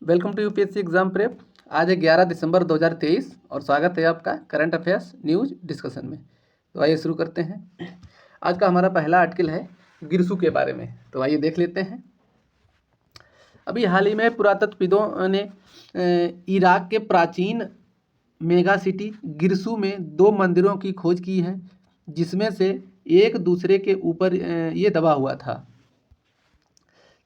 Welcome to UPSC exam prep. आज है 11 दिसंबर 2023 और स्वागत है आपका करंट अफेयर्स न्यूज डिस्कशन में। तो आइए शुरू करते हैं। आज का हमारा पहला आर्टिकल है गिरसू के बारे में, तो आइए देख लेते हैं। अभी हाल ही में पुरातत्वविदों ने इराक के प्राचीन मेगा सिटी गिरसू में 2 मंदिरों की खोज की है, जिसमें से एक दूसरे के ऊपर ये दबा हुआ था।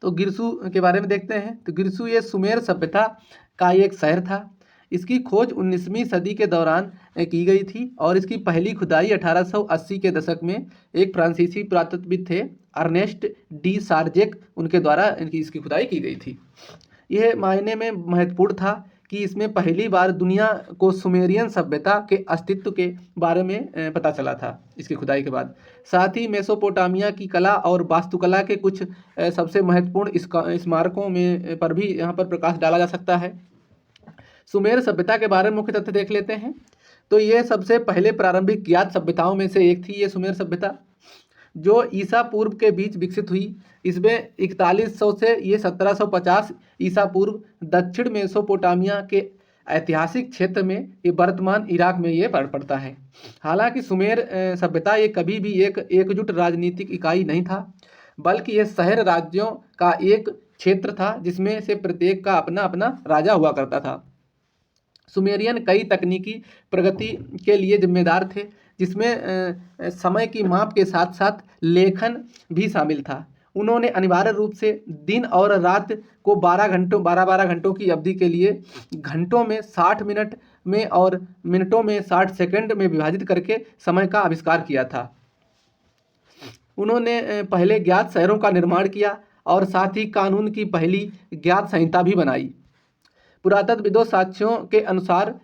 तो गिरसू के बारे में देखते हैं। तो गिरसू ये सुमेर सभ्यता का एक शहर था। इसकी खोज 19वीं सदी के दौरान की गई थी और इसकी पहली खुदाई 1880 के दशक में एक फ्रांसीसी पुरातत्वविद थे, अर्नेस्ट डी सार्जेक, उनके द्वारा इसकी खुदाई की गई थी। यह मायने में महत्वपूर्ण था कि इसमें पहली बार दुनिया को सुमेरियन सभ्यता के अस्तित्व के बारे में पता चला था इसकी खुदाई के बाद। साथ ही मेसोपोटामिया की कला और वास्तुकला के कुछ सबसे महत्वपूर्ण स्मारकों में पर भी यहाँ पर प्रकाश डाला जा सकता है। सुमेर सभ्यता के बारे में मुख्य तथ्य देख लेते हैं। तो ये सबसे पहले प्रारंभिक ज्ञात सभ्यताओं में से एक थी ये सुमेर सभ्यता, जो ईसा पूर्व के बीच विकसित हुई। इसमें 4100 से ये 1750 ईसा पूर्व दक्षिण मेसोपोटामिया के ऐतिहासिक क्षेत्र में ये वर्तमान इराक में ये पड़ता है। हालांकि सुमेर सभ्यता ये कभी भी एक एकजुट राजनीतिक इकाई नहीं था, बल्कि ये शहर राज्यों का एक क्षेत्र था जिसमें से प्रत्येक का अपना अपना राजा हुआ करता था। सुमेरियन कई तकनीकी प्रगति के लिए जिम्मेदार थे, जिसमें समय की माप के साथ साथ लेखन भी शामिल था। उन्होंने अनिवार्य रूप से दिन और रात को 12 घंटों की अवधि के लिए घंटों में 60 मिनट में और मिनटों में 60 सेकंड में विभाजित करके समय का आविष्कार किया था। उन्होंने पहले ज्ञात शहरों का निर्माण किया और साथ ही कानून की पहली ज्ञात संहिता भी बनाई। पुरातत्वविदों साक्ष्यों के अनुसार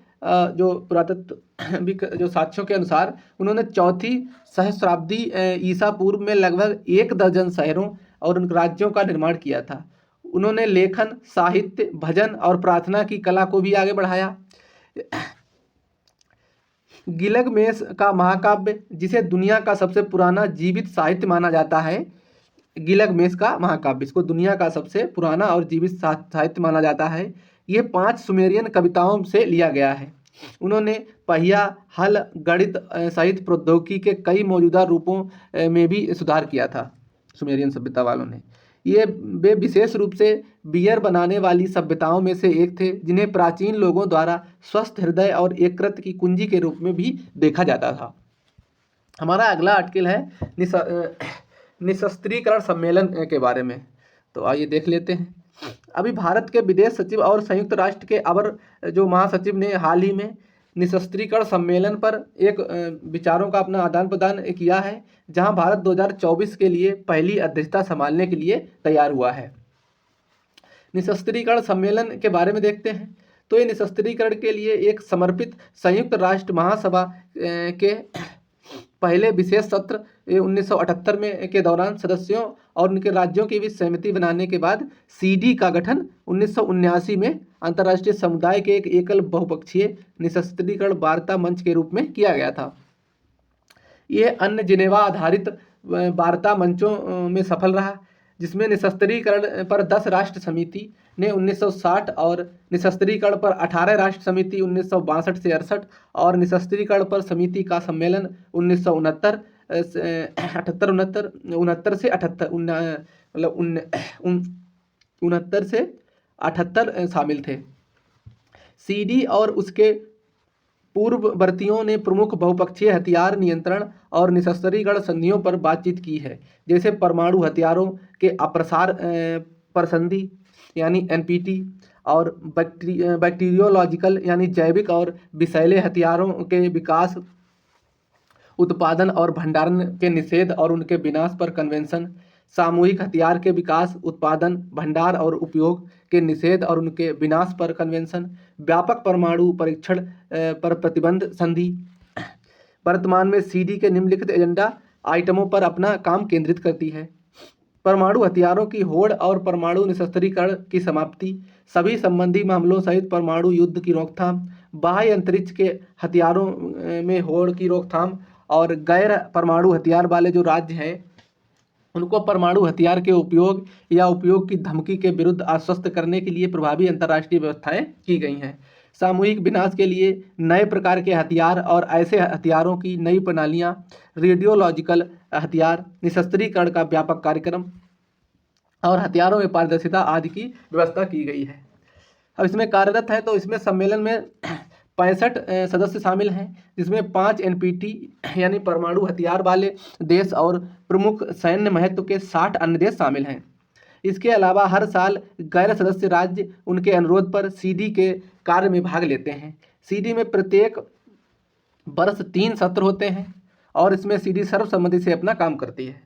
जो साक्ष्यों के अनुसार उन्होंने चौथी सहस्राब्दी ईसा पूर्व में लगभग 1 दर्जन शहरों और उन राज्यों का निर्माण किया था। उन्होंने लेखन, साहित्य, भजन और प्रार्थना की कला को भी आगे बढ़ाया। गिलगमेश का महाकाव्य, जिसे दुनिया का सबसे पुराना जीवित साहित्य माना जाता है, गिलगमेश का महाकाव्य इसको दुनिया का सबसे पुराना और जीवित साहित्य माना जाता है। ये 5 सुमेरियन कविताओं से लिया गया है। उन्होंने पहिया, हल, गणित सहित प्रौद्योगिकी के कई मौजूदा रूपों में भी सुधार किया था सुमेरियन सभ्यता वालों ने। वे विशेष रूप से बियर बनाने वाली सभ्यताओं में से एक थे, जिन्हें प्राचीन लोगों द्वारा स्वस्थ हृदय और एककृत की कुंजी के रूप में भी देखा जाता था। हमारा अगला आर्टिकल है निशस्त्रीकरण सम्मेलन के बारे में। तो आइए देख लेते हैं। अभी भारत के विदेश सचिव और संयुक्त राष्ट्र के अवर जो महासचिव ने हाल ही में निशस्त्रीकरण सम्मेलन पर एक विचारों का अपना आदान प्रदान किया है, जहां भारत 2024 के लिए पहली अध्यक्षता संभालने के लिए तैयार हुआ है। निशस्त्रीकरण सम्मेलन के बारे में देखते हैं। तो ये निशस्त्रीकरण के लिए एक समर्पित संयुक्त राष्ट्र महासभा के पहले विशेष सत्र 1978 में के दौरान सदस्यों और उनके राज्यों की भी सहमति बनाने के बाद सीडी का गठन 1979 में अंतर्राष्ट्रीय समुदाय के एक एकल बहुपक्षीय निशस्त्रीकरण वार्ता मंच के रूप में किया गया था। यह अन्य जिनेवा आधारित वार्ता मंचों में सफल रहा, जिसमें निशस्त्रीकरण पर 10 राष्ट्र समिति ने 1960 और निशस्त्रीकरण पर 18 राष्ट्र समिति 1962 से 68 और निशस्त्रीकरण पर समिति का सम्मेलन 1969 से 78 शामिल थे। सीडी और उसके पूर्ववर्तियों ने प्रमुख बहुपक्षीय हथियार नियंत्रण और निशस्त्रीकरण संधियों पर बातचीत की है, जैसे परमाणु हथियारों के अप्रसार पर संधि यानी एनपीटी और बैक्टीरियोलॉजिकल यानी जैविक और विषैले हथियारों के विकास, उत्पादन और भंडारण के निषेध और उनके विनाश पर कन्वेंशन, सामूहिक हथियार के विकास, उत्पादन, भंडार और उपयोग के निषेध और उनके विनाश पर कन्वेंशन, व्यापक परमाणु परीक्षण पर प्रतिबंध संधि। वर्तमान में सीडी के निम्नलिखित एजेंडा आइटमों पर अपना काम केंद्रित करती है: परमाणु हथियारों की होड़ और परमाणु निशस्त्रीकरण की समाप्ति, सभी संबंधी मामलों सहित परमाणु युद्ध की रोकथाम, बाह्य अंतरिक्ष के हथियारों में होड़ की रोकथाम और गैर परमाणु हथियार वाले जो राज्य हैं उनको परमाणु हथियार के उपयोग या उपयोग की धमकी के विरुद्ध आश्वस्त करने के लिए प्रभावी अंतर्राष्ट्रीय व्यवस्थाएं की गई हैं। सामूहिक विनाश के लिए नए प्रकार के हथियार और ऐसे हथियारों की नई प्रणालियां, रेडियोलॉजिकल हथियार, निशस्त्रीकरण का व्यापक कार्यक्रम और हथियारों में पारदर्शिता आदि की व्यवस्था की गई है। अब इसमें कार्यरत है तो इसमें सम्मेलन में 65 सदस्य शामिल हैं, जिसमें 5 एनपीटी यानी परमाणु हथियार वाले देश और प्रमुख सैन्य महत्व के 60 अन्य देश शामिल हैं। इसके अलावा हर साल गैर सदस्य राज्य उनके अनुरोध पर सीडी के कार्य में भाग लेते हैं। सीडी में प्रत्येक वर्ष 3 सत्र होते हैं और इसमें सीडी सर्वसम्मति से अपना काम करती है।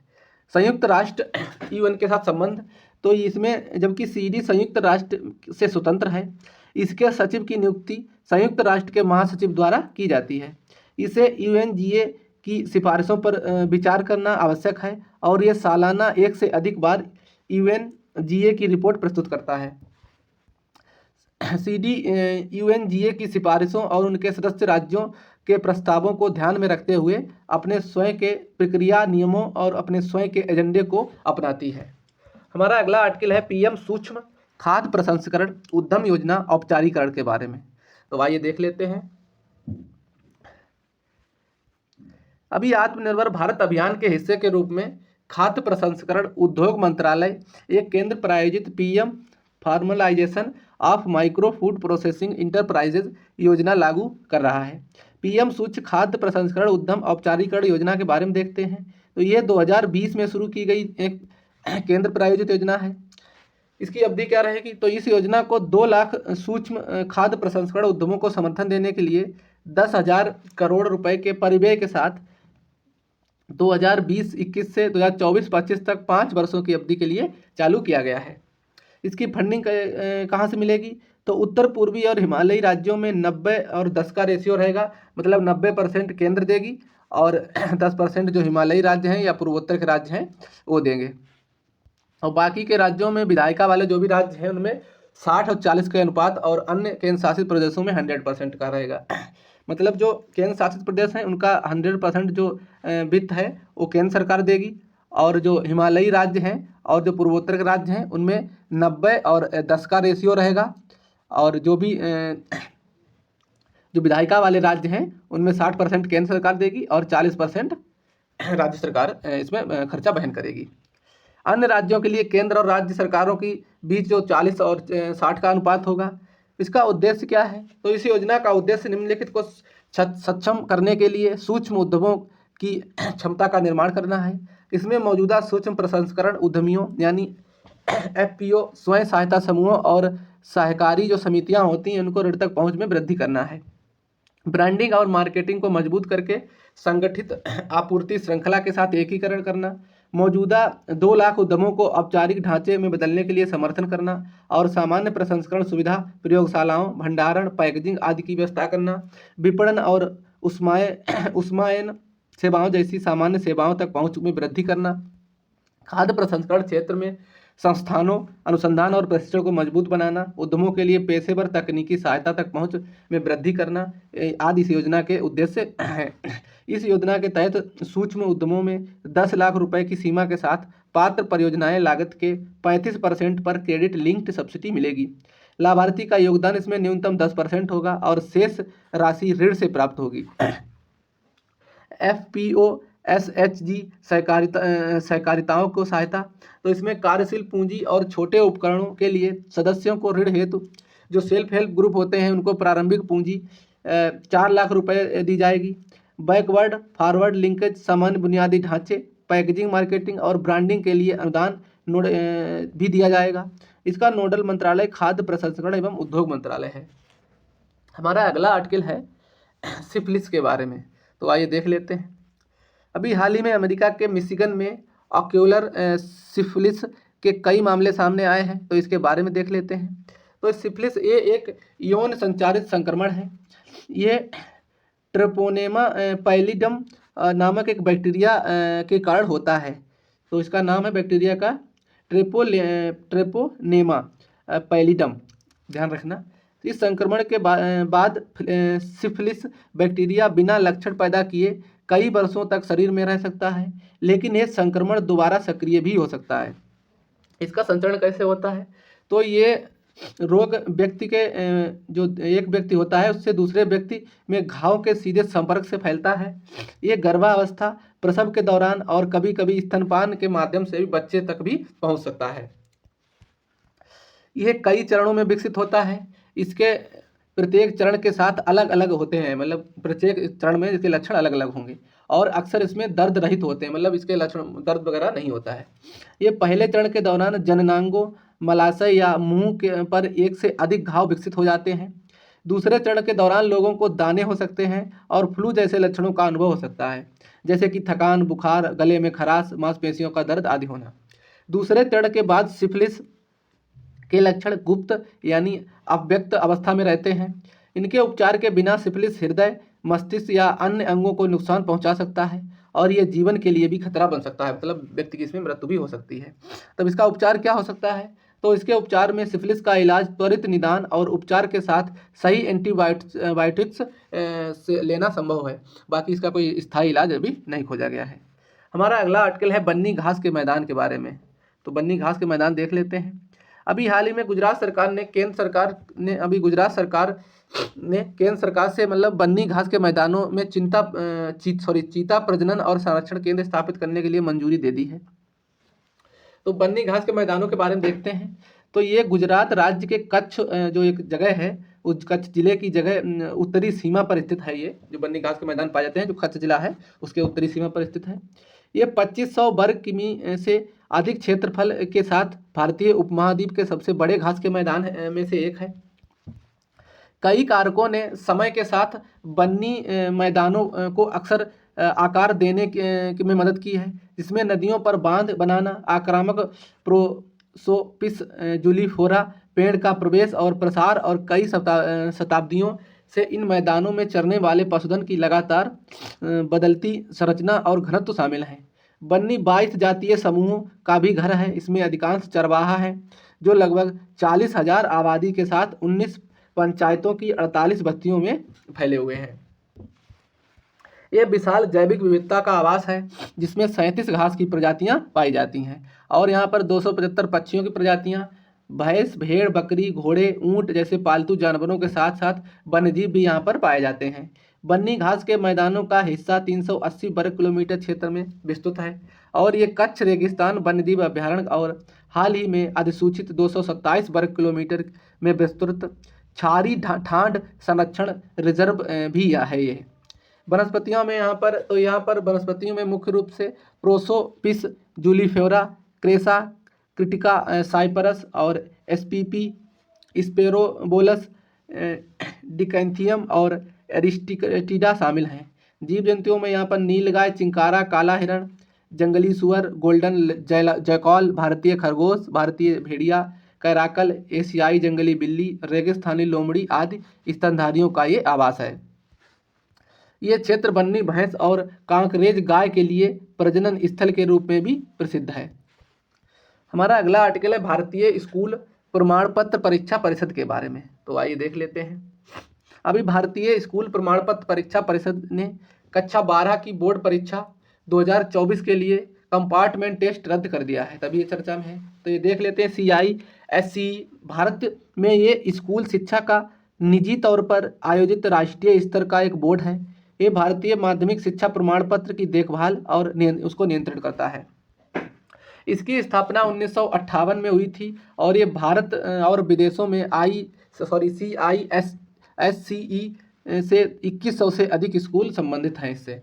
संयुक्त राष्ट्र यूएन के साथ संबंध, तो इसमें जबकि सीडी संयुक्त राष्ट्र से स्वतंत्र है, इसके सचिव की नियुक्ति संयुक्त राष्ट्र के महासचिव द्वारा की जाती है। इसे यूएनजीए की सिफारिशों पर विचार करना आवश्यक है और ये सालाना 1 से अधिक बार यूएनजीए की रिपोर्ट प्रस्तुत करता है। सीडी यूएनजीए की सिफारिशों और उनके सदस्य राज्यों के प्रस्तावों को ध्यान में रखते हुए अपने स्वयं के प्रक्रिया नियमों और अपने स्वयं के एजेंडे को अपनाती है। हमारा अगला आर्टिकल है पीएम सूक्ष्म खाद्य प्रसंस्करण उद्यम योजना औपचारीकरण के बारे में। तो आइए देख लेते हैं। अभी आत्मनिर्भर भारत अभियान के हिस्से के रूप में खाद्य प्रसंस्करण उद्योग मंत्रालय एक केंद्र प्रायोजित PM formalisation of micro food processing enterprises योजना लागू कर रहा है। पीएम सूक्ष्म खाद्य प्रसंस्करण उद्यम औपचारीकरण योजना के बारे में देखते हैं। तो ये 2020 में शुरू की गई एक केंद्र प्रायोजित योजना है। इसकी अवधि क्या रहेगी? तो इस योजना को 2 लाख सूक्ष्म खाद्य प्रसंस्करण उद्यमों को समर्थन देने के लिए 10,000 करोड़ रुपए के परिव्यय के साथ 2020-21 से 2024-25 तक 5 वर्षों की अवधि के लिए चालू किया गया है। इसकी फंडिंग कहाँ से मिलेगी? तो उत्तर पूर्वी और हिमालयी राज्यों में 90 और 10 का रेशियो रहेगा, मतलब 90% केंद्र देगी और 10% जो हिमालयी राज्य हैं या पूर्वोत्तर के राज्य हैं वो देंगे। और बाकी के राज्यों में विधायिका वाले जो भी राज्य हैं उनमें 60 और 40 के अनुपात और अन्य केंद्र शासित प्रदेशों में 100% का रहेगा। मतलब जो केंद्र शासित प्रदेश हैं उनका 100% जो वित्त है वो केंद्र सरकार देगी और जो हिमालयी राज्य हैं और जो पूर्वोत्तर के राज्य हैं उनमें 90 और 10 का रेशियो रहेगा और जो भी जो विधायिका वाले राज्य हैं उनमें 60% केंद्र सरकार देगी और 40% राज्य सरकार इसमें खर्चा वहन करेगी। अन्य राज्यों के लिए केंद्र और राज्य सरकारों की बीच जो 40 और 60 का अनुपात होगा। इसका उद्देश्य क्या है? तो इस योजना का उद्देश्य निम्नलिखित को सक्षम करने के लिए सूक्ष्म उद्यमों की क्षमता का निर्माण करना है। इसमें मौजूदा सूक्ष्म प्रसंस्करण उद्यमियों यानी एफपीओ, स्वयं सहायता समूहों और सहकारी जो समितियां होती हैं उनको ऋण तक पहुंच में वृद्धि करना है। ब्रांडिंग और मार्केटिंग को मजबूत करके संगठित आपूर्ति श्रृंखला के साथ एकीकरण करना, मौजूदा 2 लाख उद्यमों को औपचारिक ढांचे में बदलने के लिए समर्थन करना और सामान्य प्रसंस्करण सुविधा, प्रयोगशालाओं, भंडारण, पैकेजिंग आदि की व्यवस्था करना, विपणन और उष्मायन सेवाओं जैसी सामान्य सेवाओं तक पहुंच में वृद्धि करना, खाद्य प्रसंस्करण क्षेत्र में संस्थानों, अनुसंधान और प्रशिक्षण को मजबूत बनाना, उद्यमों के लिए पेशेवर तकनीकी सहायता तक पहुंच में वृद्धि करना आदि इस योजना के उद्देश्य हैं। इस योजना के तहत सूक्ष्म उद्यमों में 10 लाख रुपए की सीमा के साथ पात्र परियोजनाएं लागत के 35% पर क्रेडिट लिंक्ड सब्सिडी मिलेगी। लाभार्थी का योगदान इसमें न्यूनतम 10% होगा और शेष राशि ऋण से प्राप्त होगी। एफपीओ एसएचजी सहकारिताओं को सहायता, तो इसमें कार्यशील पूंजी और छोटे उपकरणों के लिए सदस्यों को ऋण हेतु जो सेल्फ हेल्प ग्रुप होते हैं उनको प्रारंभिक पूंजी 4 लाख रुपए दी जाएगी। बैकवर्ड फॉरवर्ड लिंकेज, सामान्य बुनियादी ढांचे, पैकेजिंग, मार्केटिंग और ब्रांडिंग के लिए अनुदान भी दिया जाएगा। इसका नोडल मंत्रालय खाद्य प्रसंस्करण एवं उद्योग मंत्रालय है। हमारा अगला आर्टिकल है सिफिलिस के बारे में। तो आइए देख लेते हैं। अभी हाल ही में अमेरिका के मिशिगन में ऑक्यूलर सिफिलिस के कई मामले सामने आए हैं, तो इसके बारे में देख लेते हैं। तो सिफिलिस ये एक यौन संचारित संक्रमण है। ये ट्रेपोनेमा पैलिडम नामक एक बैक्टीरिया के कारण होता है। तो इसका नाम है बैक्टीरिया का ट्रेपोनेमा पैलिडम, ध्यान रखना। इस संक्रमण के बाद सिफिलिस बैक्टीरिया बिना लक्षण पैदा किए कई वर्षों तक शरीर में रह सकता है, लेकिन ये संक्रमण दोबारा सक्रिय भी हो सकता है। इसका संचरण कैसे होता है? तो ये रोग व्यक्ति के जो एक व्यक्ति होता है उससे दूसरे व्यक्ति में घाव के सीधे संपर्क से फैलता है। ये गर्भावस्था, प्रसव के दौरान और कभी कभी स्तनपान के माध्यम से भी बच्चे तक भी पहुंच सकता है। यह कई चरणों में विकसित होता है। इसके प्रत्येक चरण के साथ अलग अलग होते हैं, मतलब प्रत्येक चरण में इसके लक्षण अलग अलग होंगे और अक्सर इसमें दर्द रहित होते हैं, मतलब इसके लक्षण दर्द वगैरह नहीं होता है। ये पहले चरण के दौरान जननांगों, मलाशय या मुंह के पर एक से अधिक घाव विकसित हो जाते हैं। दूसरे चरण के दौरान लोगों को दाने हो सकते हैं और फ्लू जैसे लक्षणों का अनुभव हो सकता है, जैसे कि थकान, बुखार, गले में खराश, मांसपेशियों का दर्द आदि होना। दूसरे चरण के बाद सिफिलिस के लक्षण गुप्त यानी अव्यक्त अवस्था में रहते हैं। इनके उपचार के बिना सिफिलिस हृदय, मस्तिष्क या अन्य अंगों को नुकसान पहुंचा सकता है और ये जीवन के लिए भी खतरा बन सकता है, मतलब व्यक्ति की इसमें मृत्यु भी हो सकती है। तब इसका उपचार क्या हो सकता है? तो इसके उपचार में सिफिलिस का इलाज त्वरित निदान और उपचार के साथ सही एंटीबायोटिक्स से लेना संभव है। बाकी इसका कोई स्थायी इलाज अभी नहीं खोजा गया है। हमारा अगला आर्टिकल है बन्नी घास के मैदान के बारे में। तो बन्नी घास के मैदान देख लेते हैं। अभी हाल ही में गुजरात सरकार ने केंद्र सरकार से मतलब बन्नी घास के मैदानों में चीता प्रजनन और संरक्षण केंद्र स्थापित करने के लिए मंजूरी दे दी है। तो बन्नी घास के मैदानों के बारे में देखते हैं। तो ये गुजरात राज्य के कच्छ जो एक जगह है, उस कच्छ जिले की जगह उत्तरी सीमा पर स्थित है। ये जो बन्नी घास के मैदान पाए जाते हैं, जो कच्छ जिला है उसके उत्तरी सीमा पर स्थित है। ये 2500 वर्ग किमी से अधिक क्षेत्रफल के साथ भारतीय उपमहाद्वीप के सबसे बड़े घास के मैदान में से एक है। कई कारकों ने समय के साथ बन्नी मैदानों को अक्सर आकार देने में मदद की है, जिसमें नदियों पर बांध बनाना, आक्रामक प्रोसोपिस जूलिफोरा पेड़ का प्रवेश और प्रसार और कई शताब्दियों से इन मैदानों में चरने वाले पशुधन की लगातार बदलती संरचना और घनत्व शामिल है। बन्नी 22 जातीय समूहों का भी घर है। इसमें अधिकांश चरवाहा है जो लगभग 40,000 आबादी के साथ 19 पंचायतों की 48 बस्तियों में फैले हुए हैं। ये विशाल जैविक विविधता का आवास है, जिसमें 37 घास की प्रजातियां पाई जाती हैं और यहाँ पर 275 पक्षियों की प्रजातियां, भैंस, भेड़, बकरी, घोड़े, ऊंट जैसे पालतू जानवरों के साथ साथ वन्यजीव भी यहाँ पर पाए जाते हैं। बन्नी घास के मैदानों का हिस्सा 380 वर्ग किलोमीटर क्षेत्र में विस्तृत है और ये कच्छ रेगिस्तान वन्यजीव अभ्यारण्य और हाल ही में अधिसूचित 227 वर्ग किलोमीटर में विस्तृत छारी ठांड संरक्षण रिजर्व भी है। ये वनस्पतियों में यहाँ पर वनस्पतियों में मुख्य रूप से प्रोसोपिस जूलिफेरा, क्रेसा, क्रिटिका साइपरस और एसपीपी, स्पेरोबोलस, डिकैंथियम और एरिस्टिडा शामिल हैं। जीव जंतुओं में यहाँ पर नीलगाय, चिंकारा, काला हिरण, जंगली सुअर, गोल्डन जैकॉल, भारतीय खरगोश, भारतीय भेड़िया, कैराकल, एशियाई जंगली बिल्ली, रेगिस्तानी लोमड़ी आदि स्तनधारियों का ये आवास है। ये क्षेत्र बन्नी भैंस और कांकरेज गाय के लिए प्रजनन स्थल के रूप में भी प्रसिद्ध है। हमारा अगला आर्टिकल है भारतीय स्कूल प्रमाण पत्र परीक्षा परिषद के बारे में। तो आइए देख लेते हैं। अभी भारतीय स्कूल प्रमाण पत्र परीक्षा परिषद ने कक्षा 12 की बोर्ड परीक्षा 2024 के लिए कंपार्टमेंट टेस्ट रद्द कर दिया है, तभी ये चर्चा में है। तो ये देख लेते हैं। CISE भारत में ये स्कूल शिक्षा का निजी तौर पर आयोजित राष्ट्रीय स्तर का एक बोर्ड है। ये भारतीय माध्यमिक शिक्षा प्रमाण पत्र की देखभाल और उसको नियंत्रित करता है। इसकी स्थापना 1958 में हुई थी और ये भारत और विदेशों में CISE से 2100 से अधिक स्कूल संबंधित हैं इससे।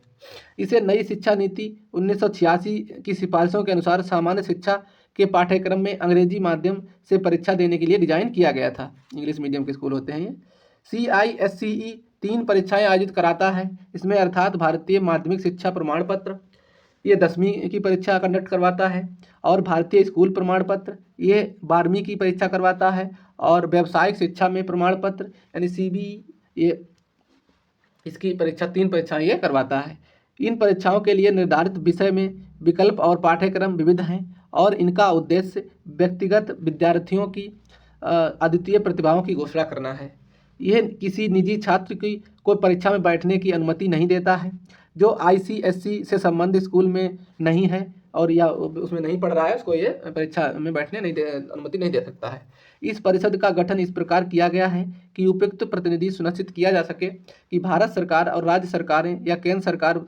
इसे नई शिक्षा नीति 1986 की सिफारिशों के अनुसार सामान्य शिक्षा के पाठ्यक्रम में अंग्रेजी माध्यम से परीक्षा देने के लिए डिजाइन किया गया था। इंग्लिश मीडियम के स्कूल होते हैं ये। CISE 3 परीक्षाएं आयोजित कराता है इसमें, अर्थात भारतीय माध्यमिक शिक्षा प्रमाण पत्र, ये 10वीं की परीक्षा कंडक्ट करवाता है, और भारतीय स्कूल प्रमाण पत्र ये 12वीं की परीक्षा करवाता है, और व्यावसायिक शिक्षा में प्रमाण पत्र यानी CBE ये इसकी परीक्षा 3 परीक्षाएं ये करवाता है। इन परीक्षाओं के लिए निर्धारित विषय में विकल्प और पाठ्यक्रम विविध हैं और इनका उद्देश्य व्यक्तिगत विद्यार्थियों की अद्वितीय प्रतिभाओं की घोषणा करना है। यह किसी निजी छात्र की कोई परीक्षा में बैठने की अनुमति नहीं देता है। जो ICSE से संबंधित स्कूल में नहीं है और या उसमें नहीं पढ़ रहा है, उसको ये परीक्षा में बैठने अनुमति नहीं दे सकता है। इस परिषद का गठन इस प्रकार किया गया है कि उपयुक्त प्रतिनिधि सुनिश्चित किया जा सके कि भारत सरकार और राज्य सरकारें या केंद्र सरकार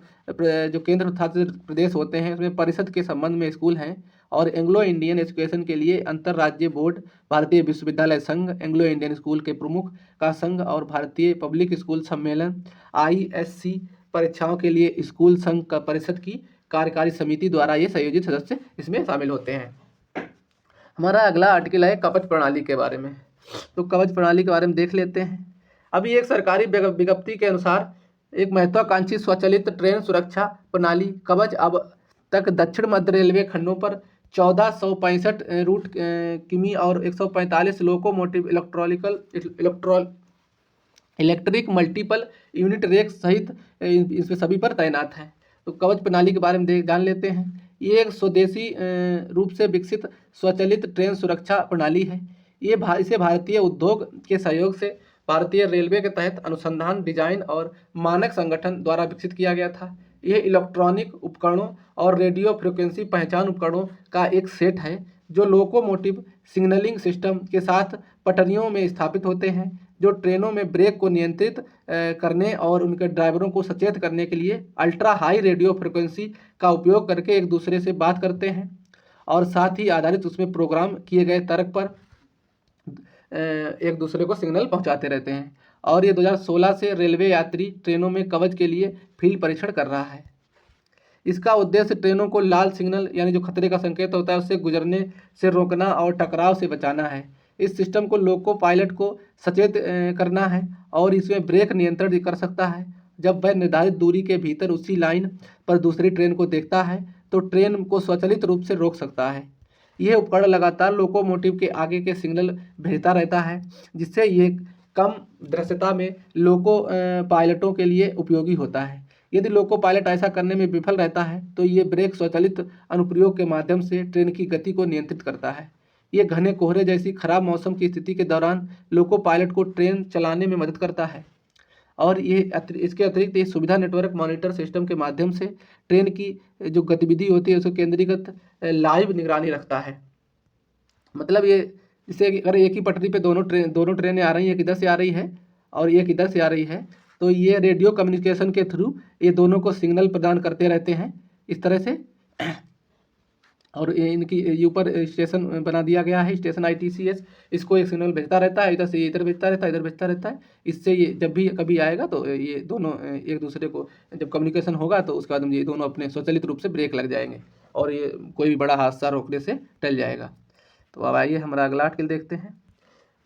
जो केंद्र शासित प्रदेश होते हैं उसमें परिषद के संबंध में स्कूल हैं और एंग्लो इंडियन एजुकेशन के लिए अंतर्राज्यीय बोर्ड, भारतीय विश्वविद्यालय संघ, एंग्लो इंडियन स्कूल के प्रमुख का संघ और भारतीय पब्लिक स्कूल सम्मेलन ISC परीक्षाओं के लिए स्कूल संघ का परिषद की कार्यकारी समिति द्वारा ये संयोजित सदस्य इसमें शामिल होते हैं। हमारा अगला आर्टिकल है कवच प्रणाली के बारे में। तो कवच प्रणाली के बारे में देख लेते हैं। अभी एक सरकारी विज्ञप्ति के अनुसार एक महत्वाकांक्षी स्वचालित ट्रेन सुरक्षा प्रणाली कवच अब तक दक्षिण मध्य रेलवे खंडों पर 1465 रूट किमी और 145 locomotive electric multiple unit rake सहित इसमें सभी पर तैनात हैं। तो कवच प्रणाली के बारे में जान लेते हैं। ये एक स्वदेशी रूप से विकसित स्वचालित ट्रेन सुरक्षा प्रणाली है। इसे भारतीय उद्योग के सहयोग से भारतीय रेलवे के तहत अनुसंधान, डिजाइन और मानक संगठन द्वारा विकसित किया गया था। यह इलेक्ट्रॉनिक उपकरणों और रेडियो फ्रिक्वेंसी पहचान उपकरणों का एक सेट है जो लोकोमोटिव सिग्नलिंग सिस्टम के साथ पटरियों में स्थापित होते हैं, जो ट्रेनों में ब्रेक को नियंत्रित करने और उनके ड्राइवरों को सचेत करने के लिए अल्ट्रा हाई रेडियो फ्रिक्वेंसी का उपयोग करके एक दूसरे से बात करते हैं और साथ ही आधारित उसमें प्रोग्राम किए गए तर्क पर एक दूसरे को सिग्नल पहुंचाते रहते हैं। और ये 2016 से रेलवे यात्री ट्रेनों में कवच के लिए फील्ड परीक्षण कर रहा है। इसका उद्देश्य ट्रेनों को लाल सिग्नल यानी जो खतरे का संकेत होता है उससे गुजरने से रोकना और टकराव से बचाना है। इस सिस्टम को लोको पायलट को सचेत करना है और इसमें ब्रेक नियंत्रण कर सकता है। जब वह निर्धारित दूरी के भीतर उसी लाइन पर दूसरी ट्रेन को देखता है तो ट्रेन को स्वचालित रूप से रोक सकता है। यह उपकरण लगातार लोकोमोटिव के आगे के सिग्नल भेजता रहता है, जिससे ये कम दृश्यता में लोको पायलटों के लिए उपयोगी होता है। यदि लोको पायलट ऐसा करने में विफल रहता है तो ये ब्रेक स्वचालित अनुप्रयोग के माध्यम से ट्रेन की गति को नियंत्रित करता है। ये घने कोहरे जैसी खराब मौसम की स्थिति के दौरान लोको पायलट को ट्रेन चलाने में मदद करता है और इसके अतिरिक्त ये सुविधा नेटवर्क मॉनिटर सिस्टम के माध्यम से ट्रेन की जो गतिविधि होती है उसको केंद्रीकृत लाइव निगरानी रखता है। मतलब ये जैसे अगर एक ही पटरी पे दोनों ट्रेनें आ रही हैं, एक इधर से आ रही है और एक इधर से आ रही है, तो ये रेडियो कम्युनिकेशन के थ्रू ये दोनों को सिग्नल प्रदान करते रहते हैं इस तरह से। और ये इनकी ऊपर स्टेशन बना दिया गया है, स्टेशन ITCS, इसको एक सिग्नल भेजता रहता है, इधर से ये इधर भेजता रहता है, इधर भेजता रहता है। इससे ये जब भी कभी आएगा तो ये दोनों एक दूसरे को जब कम्युनिकेशन होगा तो उसके बाद ये दोनों अपने स्वचालित रूप से ब्रेक लग जाएंगे और ये कोई भी बड़ा हादसा रोकने से टल जाएगा। तो अब आइए हमारा अगला आर्टिकल देखते हैं।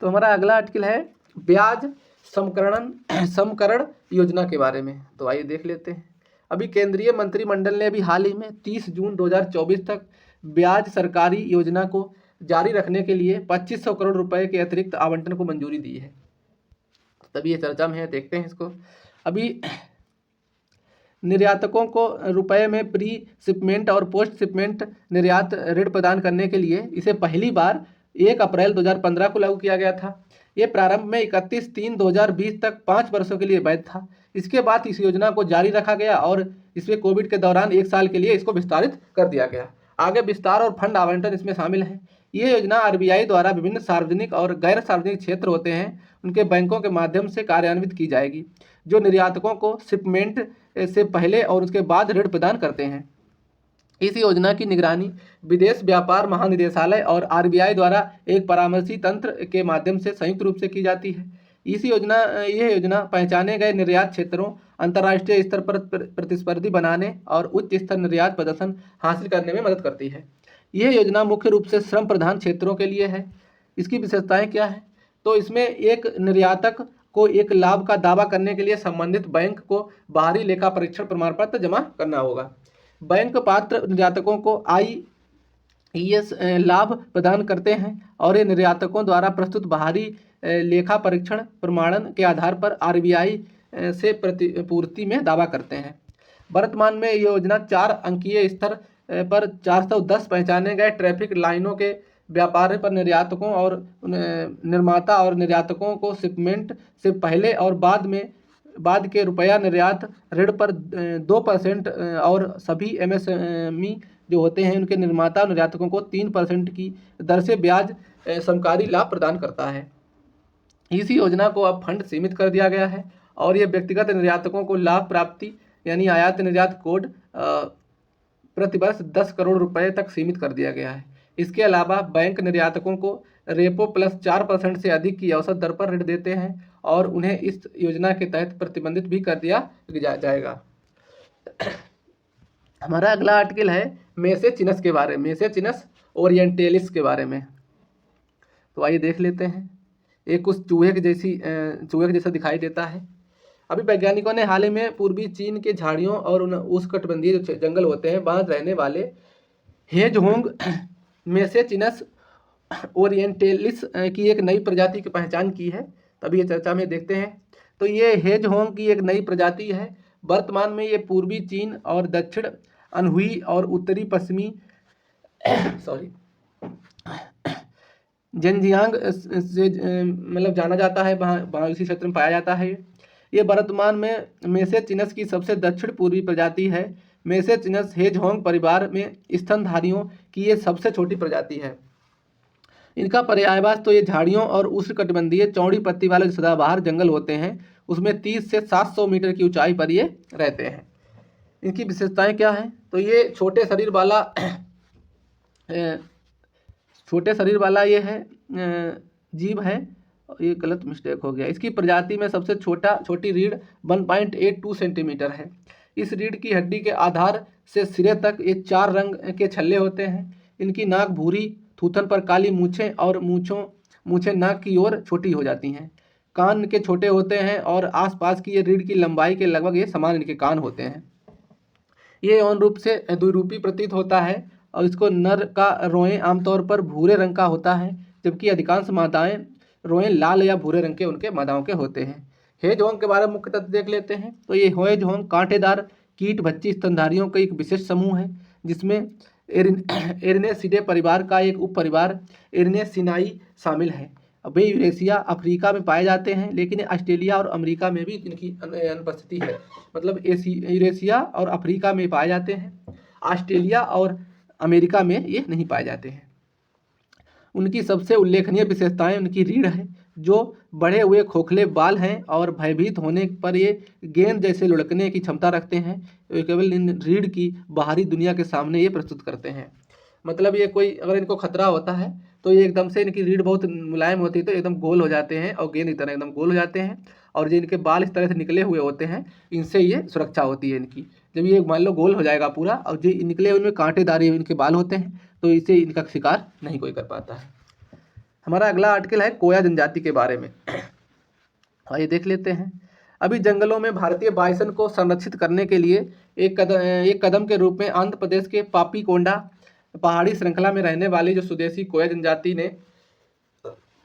तो हमारा अगला आर्टिकल है ब्याज समकरण योजना के बारे में। तो आइए देख लेते हैं। अभी केंद्रीय मंत्रिमंडल ने अभी हाल ही में 30 जून 2024 तक ब्याज सरकारी योजना को जारी रखने के लिए 2500 करोड़ रुपए के अतिरिक्त आवंटन को मंजूरी दी है। तभी ये चर्चा में है, देखते हैं इसको। अभी निर्यातकों को रुपए में प्री शिपमेंट और पोस्ट शिपमेंट निर्यात ऋण प्रदान करने के लिए इसे पहली बार 1 अप्रैल 2015 को लागू किया गया था। ये प्रारंभ में 31/3/2020 तक 5 वर्षों के लिए वैध था। इसके बाद इस योजना को जारी रखा गया और इसमें कोविड के दौरान 1 साल के लिए इसको विस्तारित कर दिया गया। आगे विस्तार और फंड आवंटन इसमें शामिल है। ये योजना RBI द्वारा विभिन्न सार्वजनिक और गैर सार्वजनिक क्षेत्र होते हैं उनके बैंकों के माध्यम से कार्यान्वित की जाएगी, जो निर्यातकों को शिपमेंट से पहले और उसके बाद ऋण प्रदान करते हैं। इस योजना की निगरानी विदेश व्यापार महानिदेशालय और RBI द्वारा एक परामर्शी तंत्र के माध्यम से संयुक्त रूप से की जाती है। यह योजना पहचाने गए निर्यात क्षेत्रों, अंतर्राष्ट्रीय स्तर पर प्रतिस्पर्धी बनाने और उच्च स्तर निर्यात प्रदर्शन हासिल करने में मदद करती है। यह योजना मुख्य रूप से श्रम प्रधान क्षेत्रों के लिए है। इसकी विशेषताएं क्या है? तो इसमें एक निर्यातक को एक लाभ का दावा करने के लिए संबंधित बैंक को बाहरी लेखा परीक्षण प्रमाण पत्र जमा करना होगा। बैंक पात्र निर्यातकों को IES लाभ प्रदान करते हैं और ये निर्यातकों द्वारा प्रस्तुत बाहरी लेखा परीक्षण प्रमाणन के आधार पर RBI से प्रतिपूर्ति में दावा करते हैं। वर्तमान में ये योजना 4 अंकीय स्तर पर 410 पहचाने गए ट्रैफिक लाइनों के व्यापार पर निर्यातकों और निर्माता और निर्यातकों को शिपमेंट से पहले और बाद में बाद के रुपया निर्यात ऋण पर 2% और सभी MSME जो होते हैं उनके निर्माता और निर्यातकों को 3% की दर से ब्याज समकारी लाभ प्रदान करता है। इस योजना को अब फंड सीमित कर दिया गया है और ये व्यक्तिगत निर्यातकों को लाभ प्राप्ति यानी आयात निर्यात कोड प्रतिवर्ष 10 करोड़ रुपए तक सीमित कर दिया गया है। इसके अलावा बैंक निर्यातकों को रेपो प्लस 4% से अधिक की औसत दर पर ऋण देते हैं और उन्हें इस योजना के तहत प्रतिबंधित भी कर दिया जाएगा। हमारा अगला आर्टिकल है मैसेचिनस के बारे में, मैसेचिनस ओरिएंटेलिस के बारे में। तो आइए देख लेते हैं। एक कुछ चूहे के जैसा दिखाई देता है। अभी वैज्ञानिकों ने हाल ही में पूर्वी चीन के झाड़ियों और उष्णकटिबंधीय जो जंगल होते हैं वहाँ रहने वाले हेजहोंग मैसेचिनस ओरिएंटेलिस की एक नई प्रजाति की पहचान की है। तभी ये चर्चा में देखते हैं। तो ये हेजहोंग की एक नई प्रजाति है। वर्तमान में ये पूर्वी चीन और दक्षिण अनहुई और उत्तरी पश्चिमी जेनजियांग से मतलब जाना जाता है, वहाँ इसी क्षेत्र में पाया जाता है। ये वर्तमान में मैसेचिनस की सबसे दक्षिण पूर्वी प्रजाति है। मैसेचिनस हेजहोंग परिवार में स्तनधारियों की ये सबसे छोटी प्रजाति है। इनका पर्यायवास तो ये झाड़ियों और उष्णकटिबंधीय चौड़ी पत्ती वाले सदाबहार जंगल होते हैं, उसमें 30 से 700 मीटर की ऊंचाई पर ये रहते हैं। इनकी विशेषताएं क्या हैं? तो ये छोटे शरीर वाला ये है जीव है। ये गलत मिस्टेक हो गया। इसकी प्रजाति में सबसे छोटी रीढ़ 1.82 सेंटीमीटर है। इस रीढ़ की हड्डी के आधार से सिरे तक ये 4 रंग के छल्ले होते हैं। इनकी नाक भूरी, थूथन पर काली मूछें और मूछें नाक की ओर छोटी हो जाती हैं। कान के छोटे होते हैं और आसपास की ये रीढ़ की लंबाई के लगभग ये समान इनके कान होते हैं। ये यौन रूप से द्विरूपी प्रतीत होता है और इसको नर का रोएं आमतौर पर भूरे रंग का होता है, जबकि अधिकांश मादाएं रोएं लाल या भूरे रंग के उनके मादाओं के होते हैं। हेजहोंग के बारे में मुख्य तथ्य देख लेते हैं। तो ये हेजहोंग कांटेदार कीट भक्षी स्तनधारियों का एक विशेष समूह है, जिसमें एरिनेसिडे परिवार का एक उपपरिवार एरिनेसिनाई शामिल है। वे यूरेशिया अफ्रीका में पाए जाते हैं, लेकिन ऑस्ट्रेलिया और अमेरिका में भी इनकी अनुपस्थिति है। मतलब यूरेशिया और अफ्रीका में पाए जाते हैं, ऑस्ट्रेलिया और अमेरिका में ये नहीं पाए जाते हैं। उनकी सबसे उल्लेखनीय विशेषताएं उनकी रीढ़ है, जो बढ़े हुए खोखले बाल हैं और भयभीत होने पर ये गेंद जैसे लुढ़कने की क्षमता रखते हैं। केवल इन रीढ़ की बाहरी दुनिया के सामने ये प्रस्तुत करते हैं। मतलब ये कोई अगर इनको खतरा होता है तो ये एकदम से, इनकी रीढ़ बहुत मुलायम होती है तो एकदम गोल हो जाते हैं और गेंद की तरह एकदम गोल हो जाते हैं। और जो इनके बाल इस तरह से निकले हुए होते हैं, इनसे ये सुरक्षा होती है इनकी। जब ये मान लो गोल हो जाएगा पूरा और जो निकले उनमें कांटेदार इनके बाल होते हैं, तो इसे इनका शिकार नहीं कोई कर पाता है। हमारा अगला आर्टिकल है कोया जनजाति के बारे में। आइए देख लेते हैं। अभी जंगलों में भारतीय बाइसन को संरक्षित करने के लिए एक कदम के रूप में आंध्र प्रदेश के पापीकोंडा पहाड़ी श्रृंखला में रहने वाली जो स्वदेशी कोया जनजाति ने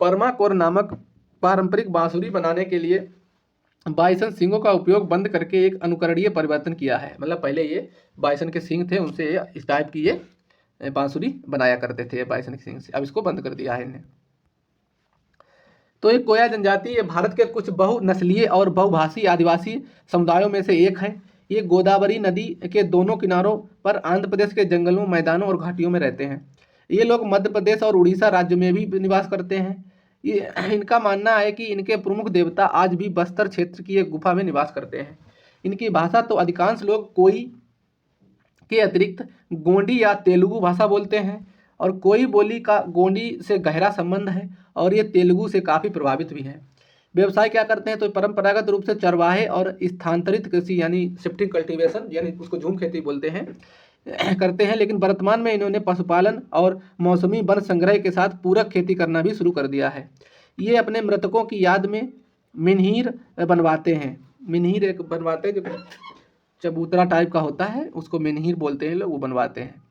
परमाकोर नामक पारंपरिक बांसुरी बनाने के लिए बाइसन सींगों का उपयोग बंद करके एक अनुकरणीय परिवर्तन किया है। मतलब पहले ये बाइसन के सींग थे, उनसे ये इस टाइप की ये बांसुरी बनाया करते थे बाइसन के सींग से, अब इसको बंद कर दिया है इन्हें। तो ये कोया जनजाति ये भारत के कुछ बहुनस्लीय और बहुभाषी आदिवासी समुदायों में से एक है। ये गोदावरी नदी के दोनों किनारों पर आंध्र प्रदेश के जंगलों, मैदानों और घाटियों में रहते हैं। ये लोग मध्य प्रदेश और उड़ीसा राज्य में भी निवास करते हैं। ये इनका मानना है कि इनके प्रमुख देवता आज भी बस्तर क्षेत्र की एक गुफा में निवास करते हैं। इनकी भाषा तो अधिकांश लोग कोई के अतिरिक्त गोंडी या तेलुगु भाषा बोलते हैं और कोई बोली का गोंडी से गहरा संबंध है और ये तेलुगु से काफ़ी प्रभावित भी हैं। व्यवसाय क्या करते हैं? तो परंपरागत रूप से चरवाहे और स्थानांतरित कृषि यानी शिफ्टिंग कल्टीवेशन यानी उसको झूम खेती बोलते हैं करते हैं, लेकिन वर्तमान में इन्होंने पशुपालन और मौसमी वन संग्रह के साथ पूरक खेती करना भी शुरू कर दिया है। ये अपने मृतकों की याद में मिनहीर बनवाते हैं। मिनहीर एक बनवाते हैं जो चबूतरा टाइप का होता है, उसको मिनहीर बोलते हैं लोग, वो बनवाते हैं।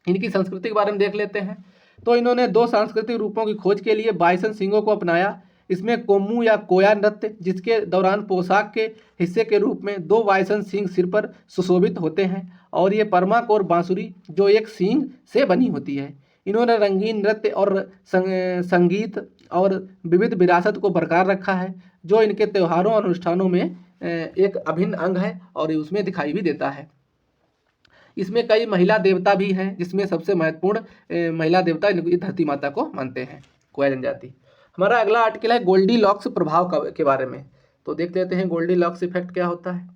इनकी संस्कृति के बारे में देख लेते हैं। तो इन्होंने 2 सांस्कृतिक रूपों की खोज के लिए बाइसन सींगों को अपनाया। इसमें कोम्मू या कोया नृत्य, जिसके दौरान पोशाक के हिस्से के रूप में 2 बाइसन सींग सिर पर सुशोभित होते हैं, और ये परमाकोर बांसुरी जो एक सींग से बनी होती है। इन्होंने रंगीन नृत्य और संगीत और विविध विरासत को बरकरार रखा है, जो इनके त्योहारों और अनुष्ठानों में एक अभिन्न अंग है और उसमें दिखाई भी देता है। इसमें कई महिला देवता भी हैं, जिसमें सबसे महत्वपूर्ण महिला देवता इनकी धरती माता को मानते हैं, कोया जनजाति। हमारा अगला आर्टिकल है गोल्डीलॉक्स प्रभाव के बारे में। तो देख लेते हैं गोल्डीलॉक्स इफेक्ट क्या होता है।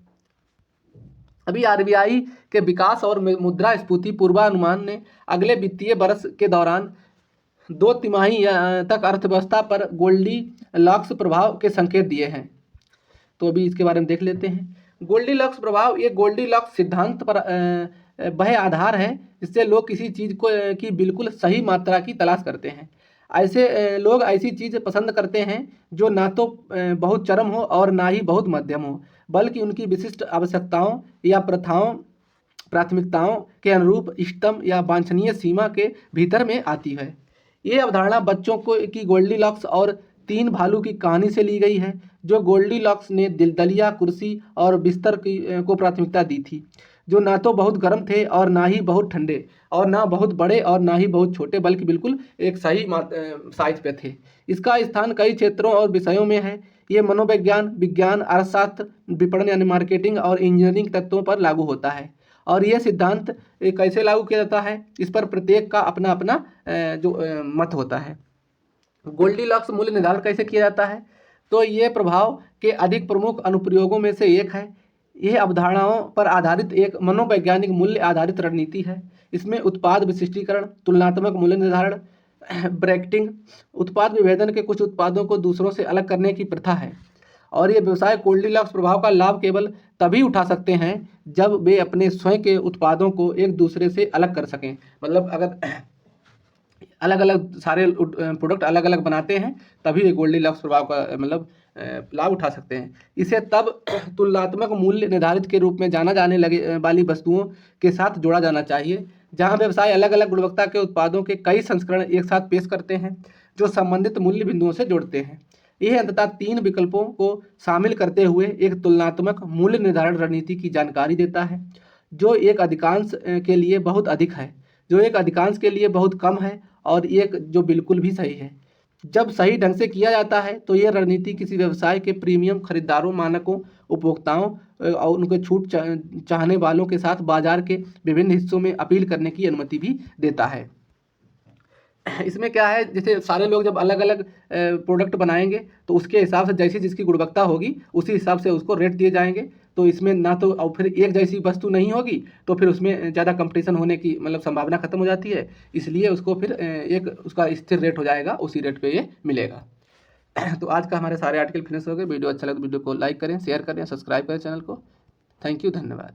अभी आरबीआई के विकास और मुद्रास्फीति पूर्वानुमान ने अगले वित्तीय वर्ष के दौरान 2 तिमाही तक अर्थव्यवस्था पर गोल्डीलॉक्स प्रभाव के संकेत दिए हैं। तो अभी इसके बारे में देख लेते हैं। गोल्डीलॉक्स प्रभाव ये गोल्डीलॉक्स सिद्धांत पर वह आधार है जिससे लोग किसी चीज़ को की बिल्कुल सही मात्रा की तलाश करते हैं। ऐसे लोग ऐसी चीज़ पसंद करते हैं जो ना तो बहुत चरम हो और ना ही बहुत मध्यम हो, बल्कि उनकी विशिष्ट आवश्यकताओं या प्राथमिकताओं के अनुरूप इष्टतम या वांछनीय सीमा के भीतर में आती है। ये अवधारणा बच्चों की गोल्डीलॉक्स और 3 भालू की कहानी से ली गई है, जो गोल्डीलॉक्स ने दलिया, कुर्सी और बिस्तर को प्राथमिकता दी थी, जो ना तो बहुत गर्म थे और ना ही बहुत ठंडे, और ना बहुत बड़े और ना ही बहुत छोटे, बल्कि बिल्कुल एक सही साइज पे थे। इसका स्थान कई क्षेत्रों और विषयों में है। ये मनोविज्ञान, विज्ञान, अर्थशास्त्र, विपणन यानी मार्केटिंग और इंजीनियरिंग तत्वों पर लागू होता है। और यह सिद्धांत कैसे लागू किया जाता है, इस पर प्रत्येक का अपना अपना मत होता है। गोल्डीलॉक्स मूल्य निर्धारण कैसे किया जाता है, तो ये प्रभाव के अधिक प्रमुख अनुप्रयोगों में से एक है। यह अवधारणाओं पर आधारित एक मनोवैज्ञानिक मूल्य आधारित रणनीति है। इसमें उत्पाद विशिष्टीकरण, तुलनात्मक मूल्य निर्धारण, ब्रैकेटिंग, उत्पाद विभेदन के कुछ उत्पादों को दूसरों से अलग करने की प्रथा है। और ये व्यवसाय गोल्डीलॉक्स प्रभाव का लाभ केवल तभी उठा सकते हैं जब वे अपने स्वयं के उत्पादों को एक दूसरे से अलग कर सकें। मतलब अगर अलग अलग सारे प्रोडक्ट अलग अलग बनाते हैं तभी ये गोल्डीलॉक्स प्रभाव का मतलब लाभ उठा सकते हैं। इसे तब तुलनात्मक मूल्य निर्धारित के रूप में जाना जाने लगे वाली वस्तुओं के साथ जोड़ा जाना चाहिए, जहां व्यवसाय अलग अलग गुणवत्ता के उत्पादों के कई संस्करण एक साथ पेश करते हैं जो संबंधित मूल्य बिंदुओं से जोड़ते हैं। यह अंततः 3 विकल्पों को शामिल करते हुए एक तुलनात्मक मूल्य निर्धारण रणनीति की जानकारी देता है, जो एक अधिकांश के लिए बहुत अधिक है, जो एक अधिकांश के लिए बहुत कम है और एक जो बिल्कुल भी सही है। जब सही ढंग से किया जाता है तो यह रणनीति किसी व्यवसाय के प्रीमियम खरीदारों, मानकों, उपभोक्ताओं और उनके छूट चाहने वालों के साथ बाजार के विभिन्न हिस्सों में अपील करने की अनुमति भी देता है। इसमें क्या है, जैसे सारे लोग जब अलग अलग प्रोडक्ट बनाएंगे तो उसके हिसाब से जैसी जिसकी गुणवत्ता होगी उसी हिसाब से उसको रेट दिए जाएंगे। तो इसमें ना तो और फिर एक जैसी वस्तु नहीं होगी तो फिर उसमें ज़्यादा कंपटीशन होने की मतलब संभावना खत्म हो जाती है। इसलिए उसको फिर एक उसका स्थिर रेट हो जाएगा, उसी रेट पे ये मिलेगा। तो आज का हमारे सारे आर्टिकल फिनिश हो गए। वीडियो अच्छा लगे तो वीडियो को लाइक करें, शेयर करें, सब्सक्राइब करें चैनल को। थैंक यू, धन्यवाद।